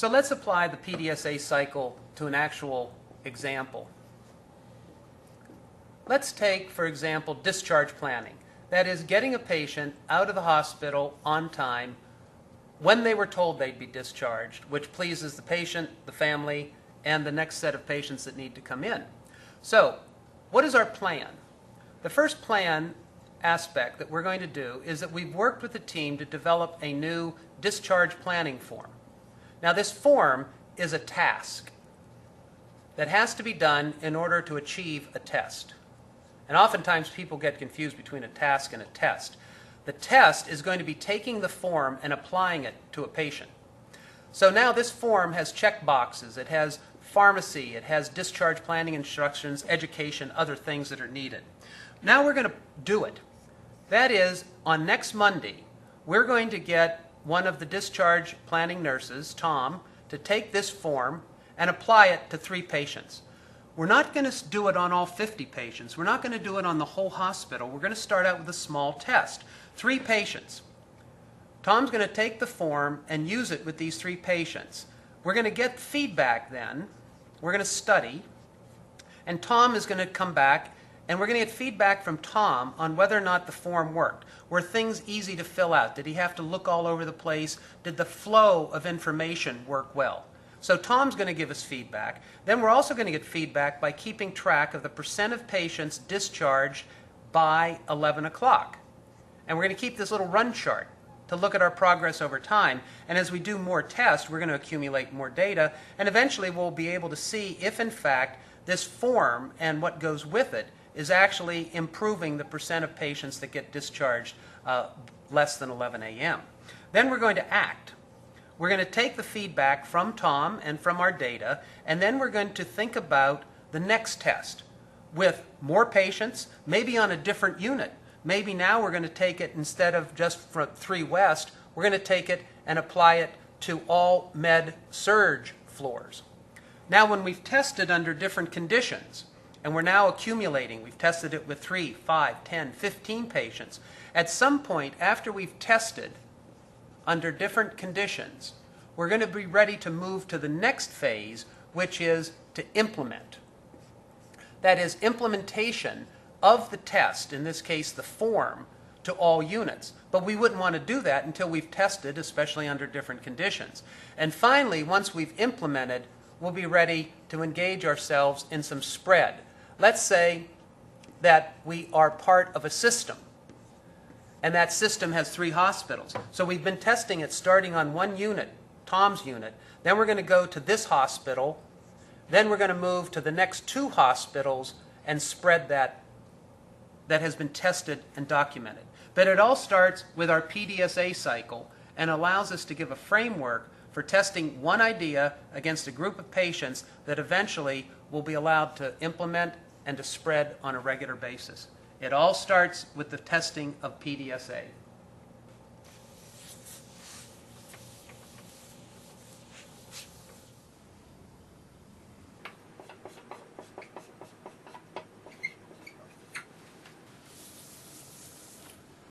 So let's apply the PDSA cycle to an actual example. Let's take, for example, discharge planning. That is, getting a patient out of the hospital on time when they were told they'd be discharged, which pleases the patient, the family, and the next set of patients that need to come in. So, what is our plan? The first plan aspect that we're going to do is that we've worked with the team to develop a new discharge planning form. Now, this form is a task that has to be done in order to achieve a test. And oftentimes people get confused between a task and a test. The test is going to be taking the form and applying it to a patient. So now this form has check boxes. It has pharmacy. It has discharge planning instructions, education, other things that are needed. Now we're going to do it. That is, on next Monday, we're going to get one of the discharge planning nurses, Tom, to take this form and apply it to 3 patients. We're not going to do it on all 50 patients. We're not going to do it on the whole hospital. We're going to start out with a small test. 3 patients. Tom's going to take the form and use it with these 3 patients. We're going to get feedback then. We're going to study. And Tom is going to come back, and we're going to get feedback from Tom on whether or not the form worked. Were things easy to fill out? Did he have to look all over the place? Did the flow of information work well? So Tom's going to give us feedback. Then we're also going to get feedback by keeping track of the percent of patients discharged by 11 o'clock. And we're going to keep this little run chart to look at our progress over time. And as we do more tests, we're going to accumulate more data. And eventually we'll be able to see if, in fact, this form and what goes with it is actually improving the percent of patients that get discharged less than 11 a.m. Then we're going to act. We're going to take the feedback from Tom and from our data, and then we're going to think about the next test with more patients, maybe on a different unit. Maybe now we're going to take it, instead of just from 3 West, we're going to take it and apply it to all med surge floors. Now, when we've tested under different conditions, and we're now accumulating, we've tested it with 3, 5, 10, 15 patients, at some point after we've tested under different conditions, we're going to be ready to move to the next phase, which is to implement. That is, implementation of the test, in this case the form, to all units. But we wouldn't want to do that until we've tested, especially under different conditions. And finally, once we've implemented, we'll be ready to engage ourselves in some spread. Let's say that we are part of a system, and that system has 3 hospitals. So we've been testing it starting on 1 unit, Tom's unit. Then we're going to go to this hospital. Then we're going to move to the next 2 hospitals and spread that has been tested and documented. But it all starts with our PDSA cycle and allows us to give a framework for testing one idea against a group of patients that eventually will be allowed to implement and to spread on a regular basis. It all starts with the testing of PDSA.